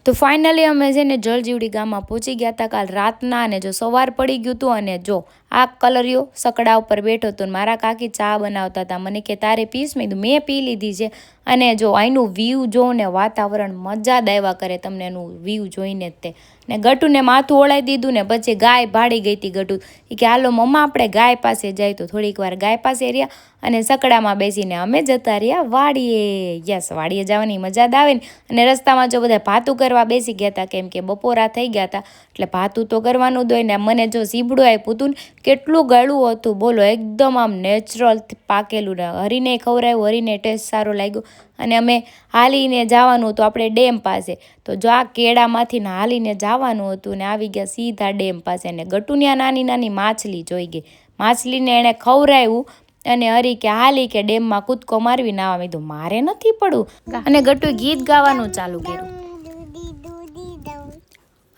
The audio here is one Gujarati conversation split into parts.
તો ફાઇનલી અમે છે ને જળજીવડી ગામમાં પહોંચી ગયા હતા કાલ રાતના, અને જો સવાર પડી ગયું હતું. અને જો આ કલરિયો સકડા ઉપર બેઠો હતો ને મારા કાકી ચા બનાવતા હતા. મને કે તારે પીસ? મેં પી લીધી છે. અને જો અહીંનું વ્યૂ જો ને વાતાવરણ મજા જ આવ્યા કરે તમને એનું વ્યૂ જોઈને જ તે. ને ગટુને માથું ઓળાઈ દીધું ને પછી ગાય ભાડી ગઈ હતી ગટુ. એ કે હાલો મમ્મા આપણે ગાય પાસે જાય. તો થોડીક વાર ગાય પાસે રહ્યા અને સકડામાં બેસીને અમે જતા રહ્યા વાડીએ. યસ, વાડીએ જવાની મજા જ આવે ને. અને રસ્તામાં જો બધા ભાતું કરવા બેસી ગયા હતા, કેમ કે બપોરા થઈ ગયા હતા એટલે ભાતું તો કરવાનું જ હોય ને. મને જો સીબડું આપ્યું હતું ને કેટલું ગળું હતું બોલો, એકદમ આમ નેચરલ પાકેલું ને. હરીને ખવડાવ્યું, હરીને ટેસ્ટ સારો લાગ્યો. અને અમે હાલીને જવાનું હતું આપણે ડેમ પાસે. તો જો આ કેળામાંથી ને હાલીને જવાનું હતું ને આવી ગયા સીધા ડેમ પાસે. ને ગટુની આ નાની નાની માછલી જોઈ ગઈ. માછલીને એણે ખવડાવ્યું અને હરી કે હાલી કે ડેમમાં કૂદકો મારવી નાવા મીધું. મારે નથી પડવું. અને ગટુએ ગીત ગાવાનું ચાલુ કર્યું.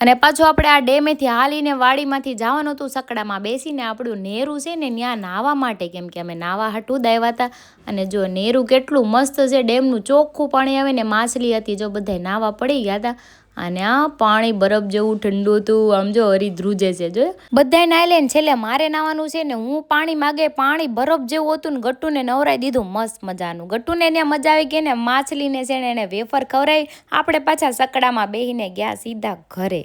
અને પાછું આપણે આ ડેમેથી હાલીને વાડીમાંથી જવાનું હતું સકડામાં બેસીને. આપણું નેરું છે ને ત્યાં નાહવા માટે, કેમ કે અમે નાહવા હાટું જ આવ્યા હતા. અને જો નેરું કેટલું મસ્ત છે, ડેમનું ચોખ્ખું પાણી આવે ને. માછલી હતી જો બધા નાહવા પડી ગયા હતા. અને આ પાણી બરફ જેવું ઠંડુ હતું. આમ જો હરી ધ્રુજે છે જો બધાય નાહી લે ને છેલ્લે મારે નાવાનું છે ને. હું પાણી માગે, પાણી બરફ જેવું હતું ને ગટુને નવરાઈ દીધું મસ્ત મજાનું. ગટુને એને મજા આવી ગઈ ને. માછલીને છે ને એને વેફર ખવડાવી. આપણે પાછા સકડામાં બેસીને ગયા સીધા ઘરે.